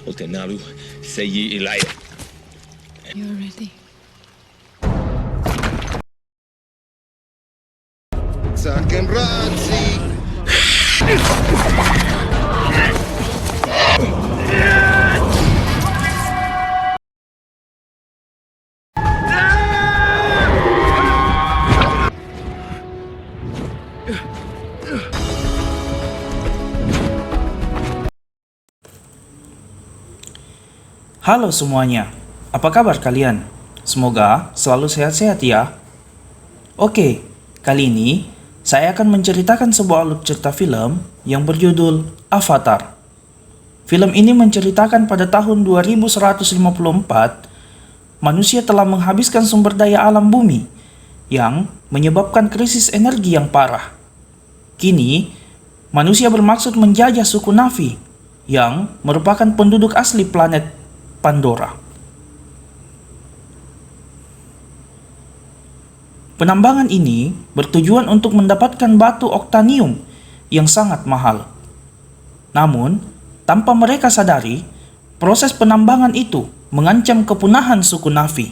وتنالوا سيئي العين. You're ready. ساكن رأسي. Halo semuanya, apa kabar kalian? Semoga selalu sehat-sehat ya. Oke, kali ini saya akan menceritakan sebuah alur cerita film yang berjudul Avatar. Film ini menceritakan pada tahun 2154, manusia telah menghabiskan sumber daya alam bumi yang menyebabkan krisis energi yang parah. Kini, manusia bermaksud menjajah suku Na'vi yang merupakan penduduk asli planet Pandora. Penambangan ini bertujuan untuk mendapatkan batu oktanium yang sangat mahal. Namun, tanpa mereka sadari, proses penambangan itu mengancam kepunahan suku Na'vi.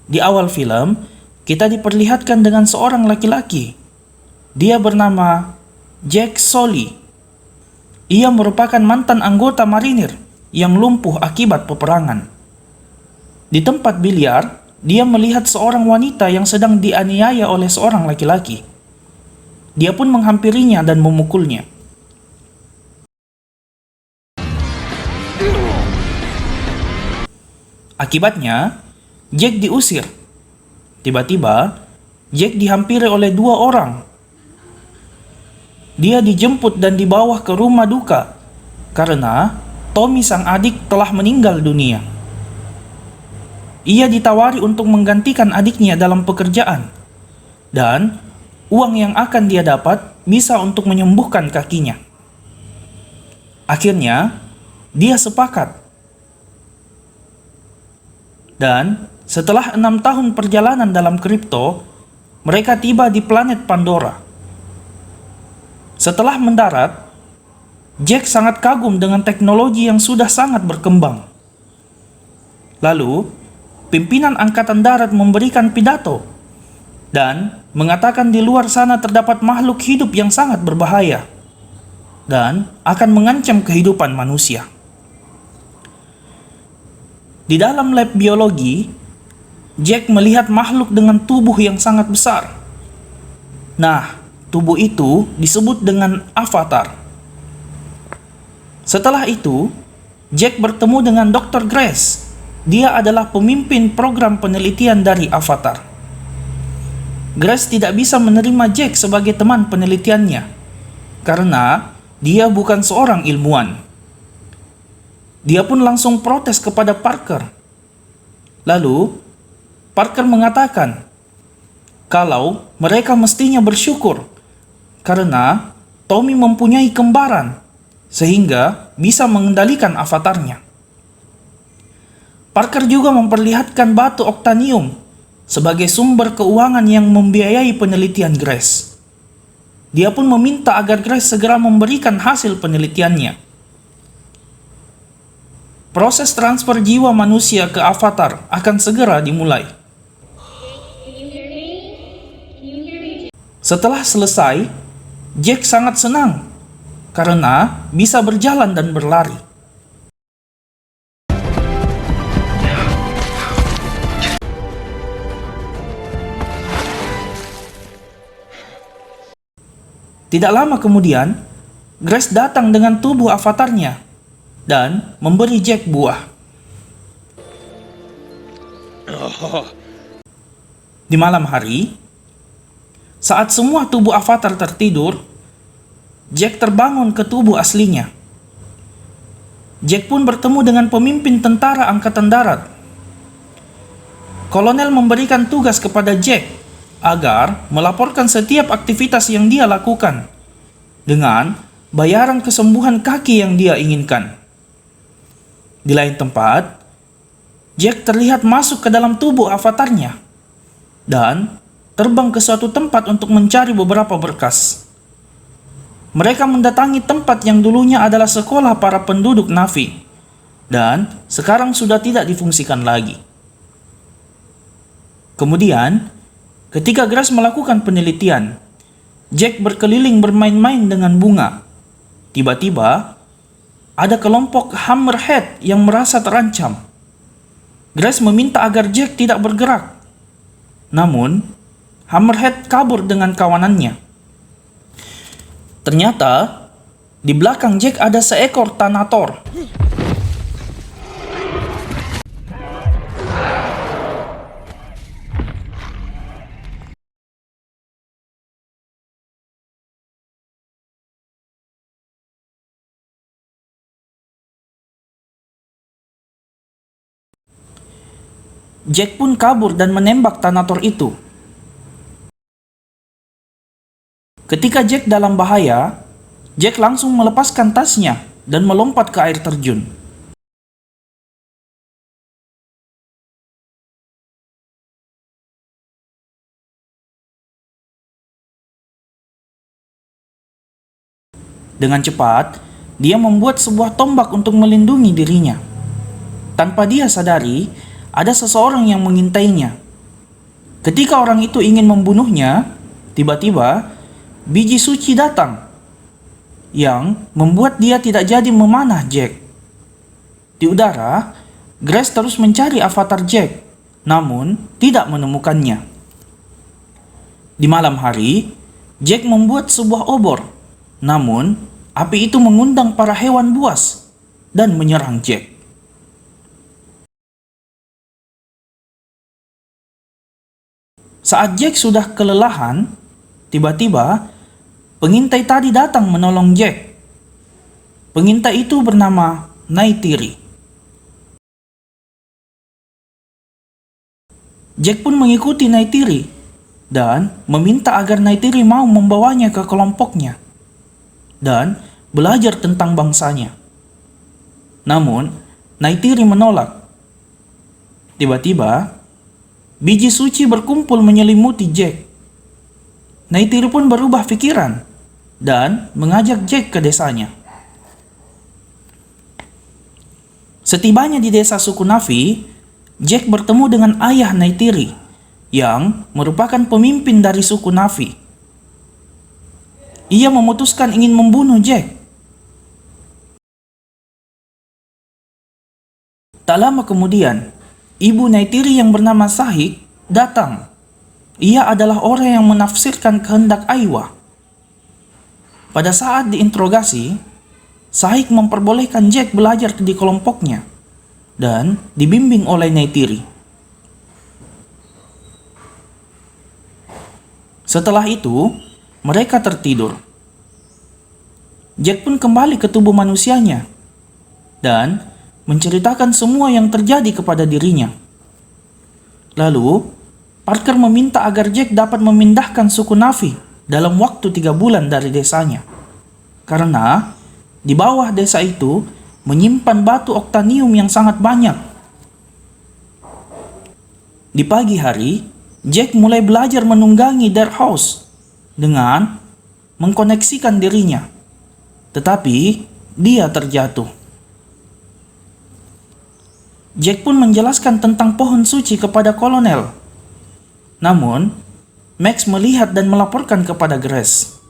Di awal film, kita diperlihatkan dengan seorang laki-laki. Dia bernama Jack Sully. Ia merupakan mantan anggota marinir yang lumpuh akibat peperangan. Di tempat biliar, dia melihat seorang wanita yang sedang dianiaya oleh seorang laki-laki. Dia pun menghampirinya dan memukulnya. Akibatnya, Jack diusir. Tiba-tiba, Jack dihampiri oleh dua orang. Dia dijemput dan dibawa ke rumah duka karena Tommy sang adik telah meninggal dunia. Ia ditawari untuk menggantikan adiknya dalam pekerjaan, dan uang yang akan dia dapat bisa untuk menyembuhkan kakinya. Akhirnya, dia sepakat. Dan setelah 6 tahun perjalanan dalam kripto, mereka tiba di planet Pandora. Setelah mendarat, Jack sangat kagum dengan teknologi yang sudah sangat berkembang. Lalu, pimpinan Angkatan Darat memberikan pidato dan mengatakan di luar sana terdapat makhluk hidup yang sangat berbahaya dan akan mengancam kehidupan manusia. Di dalam lab biologi, Jack melihat makhluk dengan tubuh yang sangat besar. Nah, tubuh itu disebut dengan Avatar. Setelah itu, Jack bertemu dengan Dr. Grace. Dia adalah pemimpin program penelitian dari Avatar. Grace tidak bisa menerima Jack sebagai teman penelitiannya karena dia bukan seorang ilmuwan. Dia pun langsung protes kepada Parker. Lalu, Parker mengatakan kalau mereka mestinya bersyukur karena Tommy mempunyai kembaran sehingga bisa mengendalikan avatarnya. Parker juga memperlihatkan batu oktanium sebagai sumber keuangan yang membiayai penelitian Grace. Dia pun meminta agar Grace segera memberikan hasil penelitiannya. Proses transfer jiwa manusia ke avatar akan segera dimulai. Setelah selesai, Jack sangat senang karena bisa berjalan dan berlari. Tidak lama kemudian, Grace datang dengan tubuh avatarnya dan memberi Jack buah. Di malam hari, saat semua tubuh avatar tertidur, Jack terbangun ke tubuh aslinya. Jack pun bertemu dengan pemimpin tentara Angkatan Darat. Kolonel memberikan tugas kepada Jack agar melaporkan setiap aktivitas yang dia lakukan dengan bayaran kesembuhan kaki yang dia inginkan. Di lain tempat, Jack terlihat masuk ke dalam tubuh avatarnya dan terbang ke suatu tempat untuk mencari beberapa berkas. mereka mendatangi tempat yang dulunya adalah sekolah para penduduk Navi dan sekarang sudah tidak difungsikan lagi. Kemudian, ketika Grace melakukan penelitian, Jack berkeliling bermain-main dengan bunga. Tiba-tiba, ada kelompok Hammerhead yang merasa terancam. Grace meminta agar Jack tidak bergerak. Namun, Hammerhead kabur dengan kawanannya. Ternyata, di belakang Jack ada seekor Thanator. Jack pun kabur dan menembak Thanator itu. Ketika Jack dalam bahaya, Jack langsung melepaskan tasnya dan melompat ke air terjun. Dengan cepat, dia membuat sebuah tombak untuk melindungi dirinya. Tanpa dia sadari, ada seseorang yang mengintainya. Ketika orang itu ingin membunuhnya, tiba-tiba biji suci datang yang membuat dia tidak jadi memanah Jack. Di udara, Grace terus mencari avatar Jack, namun tidak menemukannya. Di malam hari, Jack membuat sebuah obor, namun api itu mengundang para hewan buas dan menyerang Jack. Saat Jack sudah kelelahan, tiba-tiba pengintai tadi datang menolong Jack. Pengintai itu bernama Neytiri. Jack pun mengikuti Neytiri dan meminta agar Neytiri mau membawanya ke kelompoknya dan belajar tentang bangsanya. Namun, Neytiri menolak. Tiba-tiba, biji suci berkumpul menyelimuti Jack. Neytiri pun berubah pikiran dan mengajak Jack ke desanya. Setibanya di desa suku Navi, Jack bertemu dengan ayah Neytiri yang merupakan pemimpin dari suku Navi. Ia memutuskan ingin membunuh Jack. Tak lama kemudian, ibu Neytiri yang bernama Sahik datang. Ia adalah orang yang menafsirkan kehendak Aiwa. Pada saat diinterogasi, Sahik memperbolehkan Jack belajar di kelompoknya dan dibimbing oleh Neytiri. Setelah itu, mereka tertidur. Jack pun kembali ke tubuh manusianya dan menceritakan semua yang terjadi kepada dirinya. Lalu, Parker meminta agar Jack dapat memindahkan suku Navi dalam waktu 3 bulan dari desanya. Karena di bawah desa itu menyimpan batu oktanium yang sangat banyak. Di pagi hari, Jack mulai belajar menunggangi Dark House dengan mengkoneksikan dirinya. Tetapi, dia terjatuh. Jack pun menjelaskan tentang pohon suci kepada kolonel. Namun, Max melihat dan melaporkan kepada Grace.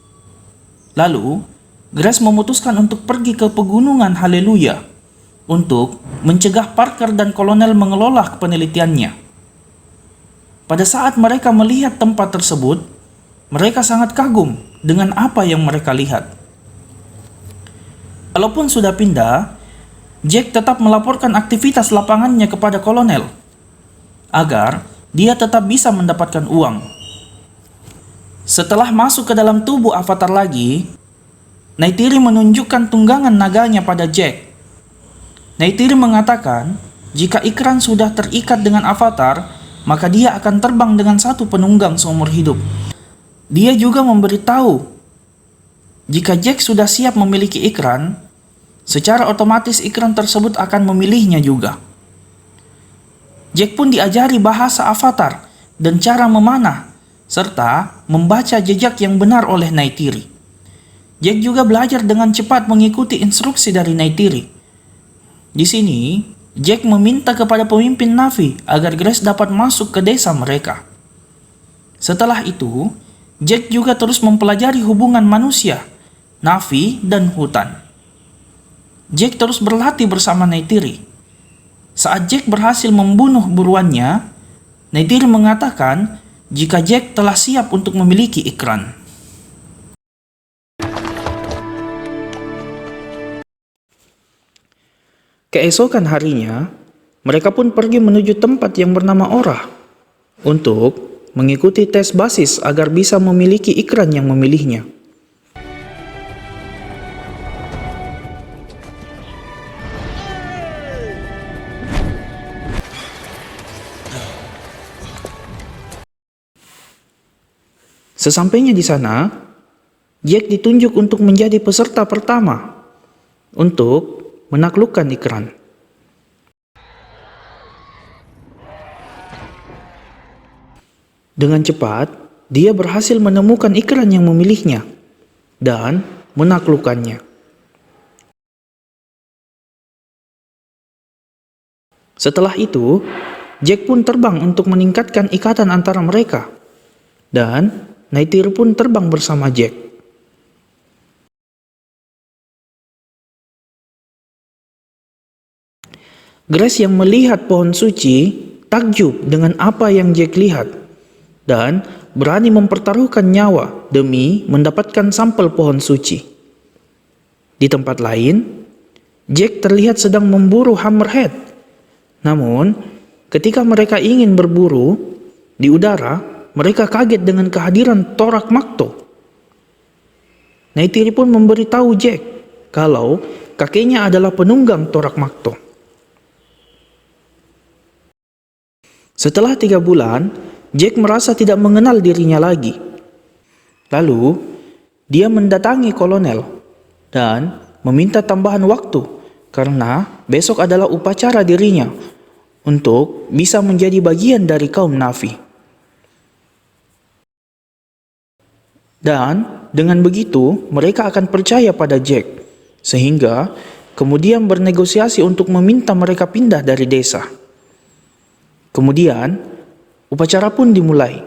Lalu, Grace memutuskan untuk pergi ke pegunungan Haleluya untuk mencegah Parker dan kolonel mengelola penelitiannya. Pada saat mereka melihat tempat tersebut, mereka sangat kagum dengan apa yang mereka lihat. Walaupun sudah pindah, Jack tetap melaporkan aktivitas lapangannya kepada kolonel agar dia tetap bisa mendapatkan uang. Setelah masuk ke dalam tubuh avatar lagi, Neytiri menunjukkan tunggangan naganya pada Jack. Neytiri mengatakan jika Ikran sudah terikat dengan avatar, maka dia akan terbang dengan satu penunggang seumur hidup. Dia juga memberitahu jika Jack sudah siap memiliki Ikran, secara otomatis Ikran tersebut akan memilihnya juga. Jack pun diajari bahasa avatar dan cara memanah, serta membaca jejak yang benar oleh Neytiri. Jack juga belajar dengan cepat mengikuti instruksi dari Neytiri. Di sini, Jack meminta kepada pemimpin Na'vi agar Grace dapat masuk ke desa mereka. Setelah itu, Jack juga terus mempelajari hubungan manusia, Na'vi, dan hutan. Jack terus berlatih bersama Neytiri. Saat Jack berhasil membunuh buruannya, Neytiri mengatakan jika Jack telah siap untuk memiliki ikran. Keesokan harinya, mereka pun pergi menuju tempat yang bernama Orah untuk mengikuti tes basis agar bisa memiliki ikran yang memilihnya. Sesampainya di sana, Jack ditunjuk untuk menjadi peserta pertama untuk menaklukkan ikran. Dengan cepat, dia berhasil menemukan ikran yang memilihnya dan menaklukkannya. Setelah itu, Jack pun terbang untuk meningkatkan ikatan antara mereka, dan Neytiri pun terbang bersama Jack. Grace yang melihat pohon suci takjub dengan apa yang Jack lihat dan berani mempertaruhkan nyawa demi mendapatkan sampel pohon suci. Di tempat lain, Jack terlihat sedang memburu Hammerhead. Namun, ketika mereka ingin berburu, di udara mereka kaget dengan kehadiran Torak Makto. Neytiri pun memberitahu Jack kalau kakeknya adalah penunggang Torak Makto. Setelah 3 bulan, Jack merasa tidak mengenal dirinya lagi. Lalu, dia mendatangi kolonel dan meminta tambahan waktu karena besok adalah upacara dirinya untuk bisa menjadi bagian dari kaum Na'vi. Dan dengan begitu, mereka akan percaya pada Jack, sehingga kemudian bernegosiasi untuk meminta mereka pindah dari desa. Kemudian, upacara pun dimulai.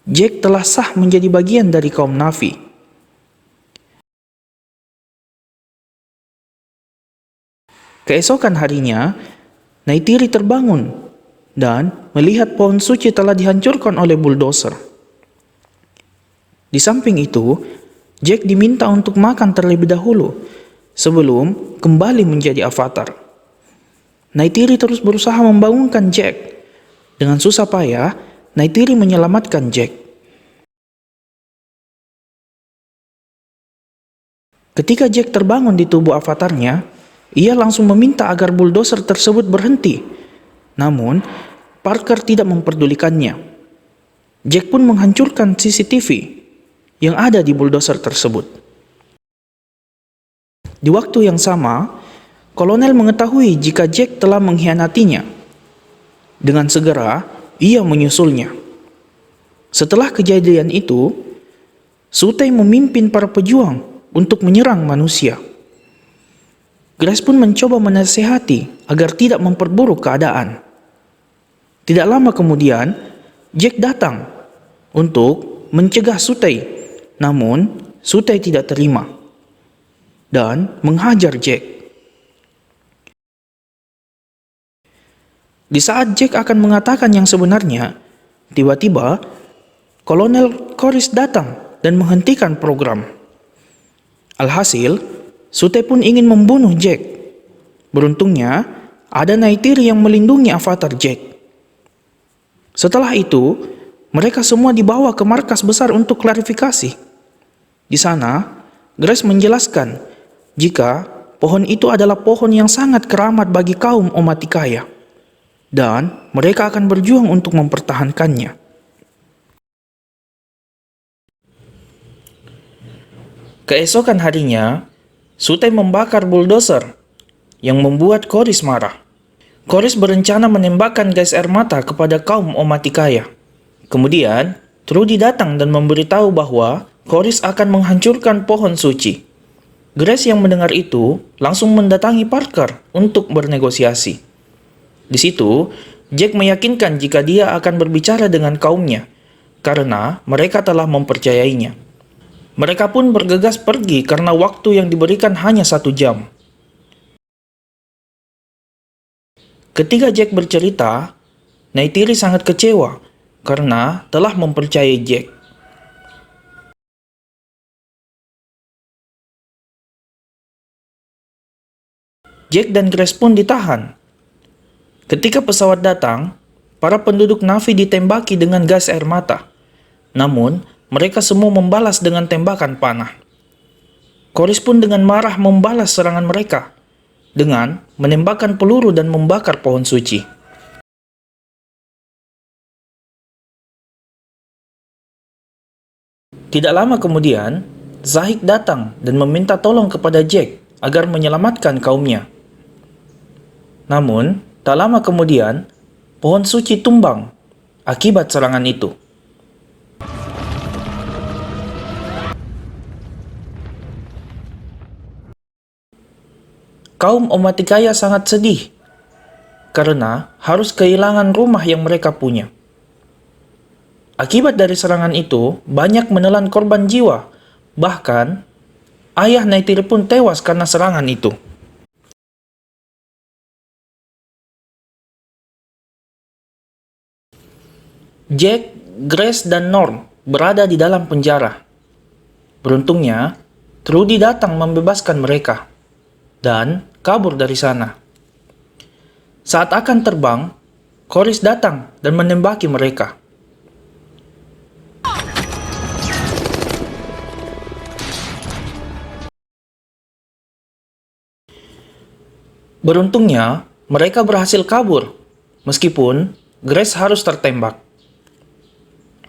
Jack telah sah menjadi bagian dari kaum Na'vi. Keesokan harinya, Neytiri terbangun dan melihat pohon suci telah dihancurkan oleh bulldozer. Di samping itu, Jack diminta untuk makan terlebih dahulu sebelum kembali menjadi avatar. Neytiri terus berusaha membangunkan Jack. Dengan susah payah, Neytiri menyelamatkan Jack. Ketika Jack terbangun di tubuh avatarnya, ia langsung meminta agar bulldozer tersebut berhenti. Namun, Parker tidak memperdulikannya. Jack pun menghancurkan CCTV yang ada di bulldozer tersebut. Di waktu yang sama, kolonel mengetahui jika Jack telah mengkhianatinya. Dengan segera, ia menyusulnya. Setelah kejadian itu, Sutey memimpin para pejuang untuk menyerang manusia. Grace pun mencoba menasihati agar tidak memperburuk keadaan. Tidak lama kemudian, Jack datang untuk mencegah Sutey, namun Sutey tidak terima dan menghajar Jack. Di saat Jack akan mengatakan yang sebenarnya, tiba-tiba Kolonel Koris datang dan menghentikan program. Alhasil, Sutey pun ingin membunuh Jack. Beruntungnya, ada Neytiri yang melindungi avatar Jack. Setelah itu, mereka semua dibawa ke markas besar untuk klarifikasi. Di sana, Grace menjelaskan jika pohon itu adalah pohon yang sangat keramat bagi kaum Omaticaya, dan mereka akan berjuang untuk mempertahankannya. Keesokan harinya, Sutey membakar bulldozer yang membuat Koris marah. Koris berencana menembakkan gas air mata kepada kaum Omaticaya. Kemudian, Trudy datang dan memberitahu bahwa Koris akan menghancurkan pohon suci. Grace yang mendengar itu langsung mendatangi Parker untuk bernegosiasi. Di situ, Jack meyakinkan jika dia akan berbicara dengan kaumnya, karena mereka telah mempercayainya. Mereka pun bergegas pergi karena waktu yang diberikan hanya 1 jam. Ketika Jack bercerita, Neytiri sangat kecewa karena telah mempercayai Jack. Jack dan Grace pun ditahan. Ketika pesawat datang, para penduduk Navi ditembaki dengan gas air mata. Namun, mereka semua membalas dengan tembakan panah. Koris pun dengan marah membalas serangan mereka dengan menembakkan peluru dan membakar pohon suci. Tidak lama kemudian, Zahik datang dan meminta tolong kepada Jack agar menyelamatkan kaumnya. Namun, tak lama kemudian, pohon suci tumbang akibat serangan itu. Kaum Omaticaya sangat sedih karena harus kehilangan rumah yang mereka punya. Akibat dari serangan itu, banyak menelan korban jiwa. Bahkan, ayah Neytiri pun tewas karena serangan itu. Jack, Grace, dan Norm berada di dalam penjara. Beruntungnya, Trudy datang membebaskan mereka dan kabur dari sana. Saat akan terbang, Koris datang dan menembaki mereka. Beruntungnya, mereka berhasil kabur, meskipun Grace harus tertembak.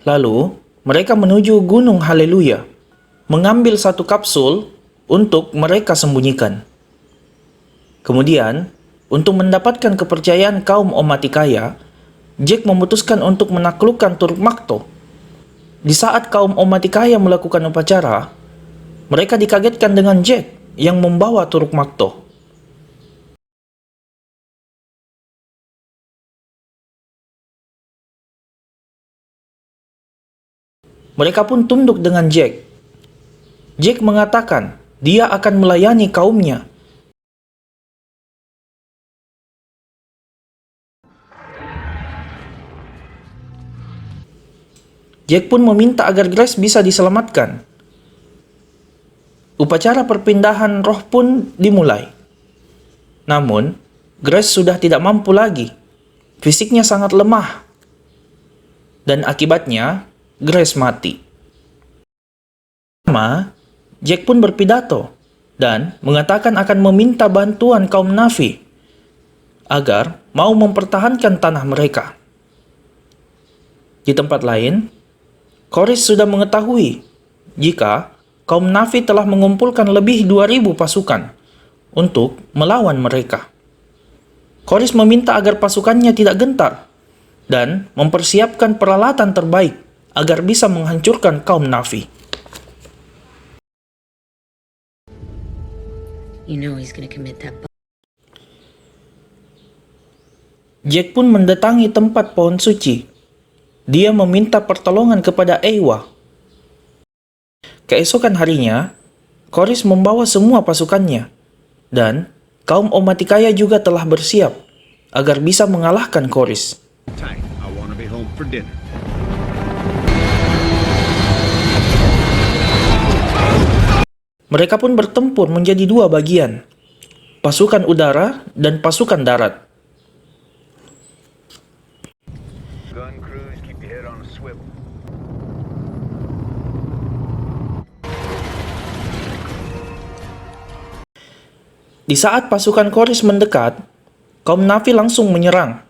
Lalu, mereka menuju Gunung Haleluya, mengambil satu kapsul untuk mereka sembunyikan. Kemudian, untuk mendapatkan kepercayaan kaum Omaticaya, Jack memutuskan untuk menaklukkan Turuk Makto. Di saat kaum Omaticaya melakukan upacara, mereka dikagetkan dengan Jack yang membawa Turuk Makto. Mereka pun tunduk dengan Jack. Jack mengatakan dia akan melayani kaumnya. Jack pun meminta agar Grace bisa diselamatkan. Upacara perpindahan roh pun dimulai. Namun, Grace sudah tidak mampu lagi. Fisiknya sangat lemah. Dan akibatnya, Grace mati. Pertama, Jack pun berpidato dan mengatakan akan meminta bantuan kaum Navi agar mau mempertahankan tanah mereka. Di tempat lain, Koris sudah mengetahui jika kaum Navi telah mengumpulkan lebih 2.000 pasukan untuk melawan mereka. Koris meminta agar pasukannya tidak gentar dan mempersiapkan peralatan terbaik agar bisa menghancurkan kaum Navi. You know he's gonna commit that. Jack pun mendatangi tempat pohon suci. Dia meminta pertolongan kepada Eywa. Keesokan harinya, Koris membawa semua pasukannya, dan kaum Omaticaya juga telah bersiap agar bisa mengalahkan Koris. Tight. I want to be home for dinner. Mereka pun bertempur menjadi 2 bagian, pasukan udara dan pasukan darat. Gun crews, keep your head on a swivel. Di saat pasukan Koris mendekat, kaum Navi langsung menyerang.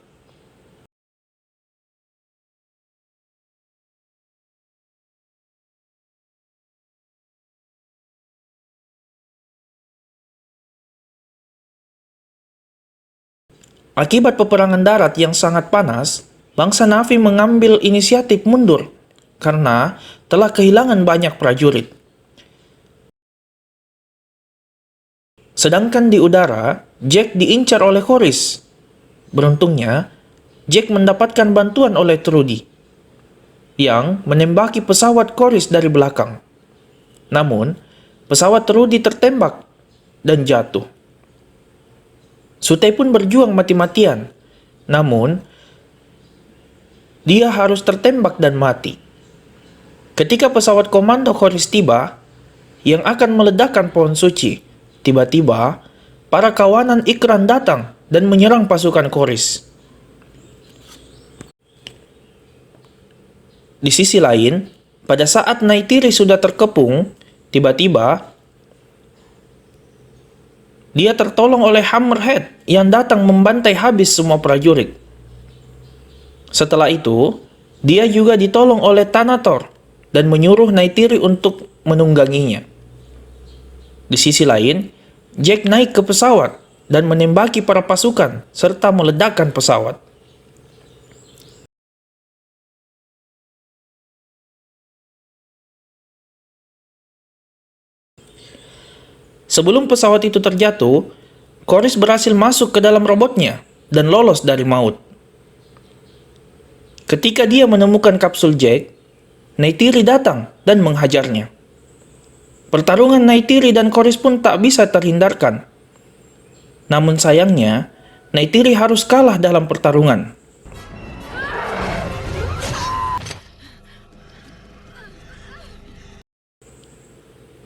Akibat peperangan darat yang sangat panas, bangsa Navi mengambil inisiatif mundur karena telah kehilangan banyak prajurit. Sedangkan di udara, Jack diincar oleh Corys. Beruntungnya, Jack mendapatkan bantuan oleh Trudy, yang menembaki pesawat Corys dari belakang. Namun, pesawat Trudy tertembak dan jatuh. Sute pun berjuang mati-matian, namun dia harus tertembak dan mati. Ketika pesawat komando Corys tiba, yang akan meledakkan pohon suci, tiba-tiba para kawanan Ikran datang dan menyerang pasukan Corys. Di sisi lain, pada saat Neytiri sudah terkepung, tiba-tiba dia tertolong oleh Hammerhead yang datang membantai habis semua prajurit. Setelah itu, dia juga ditolong oleh Thanator dan menyuruh Neytiri untuk menungganginya. Di sisi lain, Jack naik ke pesawat dan menembaki para pasukan serta meledakkan pesawat. Sebelum pesawat itu terjatuh, Corys berhasil masuk ke dalam robotnya dan lolos dari maut. Ketika dia menemukan kapsul Jack, Neytiri datang dan menghajarnya. Pertarungan Neytiri dan Corys pun tak bisa terhindarkan. Namun sayangnya, Neytiri harus kalah dalam pertarungan.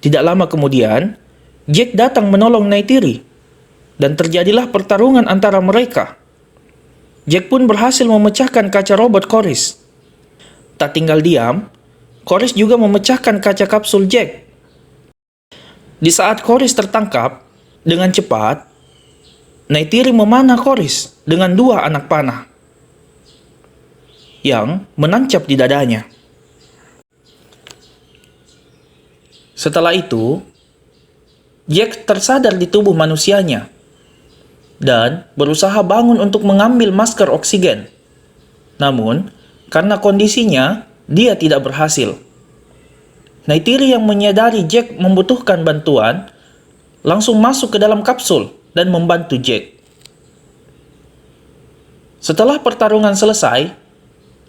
Tidak lama kemudian, Jack datang menolong Neytiri, dan terjadilah pertarungan antara mereka. Jack pun berhasil memecahkan kaca robot Corys. Tak tinggal diam, Corys juga memecahkan kaca kapsul Jack. Di saat Corys tertangkap, dengan cepat, Neytiri memanah Corys dengan 2 anak panah yang menancap di dadanya. Setelah itu, Jack tersadar di tubuh manusianya dan berusaha bangun untuk mengambil masker oksigen. Namun, karena kondisinya, dia tidak berhasil. Neytiri yang menyadari Jack membutuhkan bantuan, langsung masuk ke dalam kapsul dan membantu Jack. Setelah pertarungan selesai,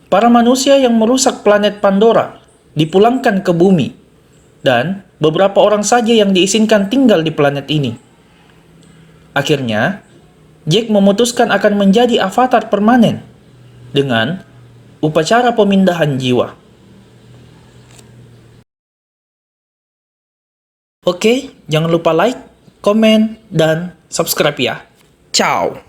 para manusia yang merusak planet Pandora dipulangkan ke bumi, dan beberapa orang saja yang diizinkan tinggal di planet ini. Akhirnya, Jack memutuskan akan menjadi avatar permanen dengan upacara pemindahan jiwa. Oke, jangan lupa like, komen, dan subscribe ya. Ciao!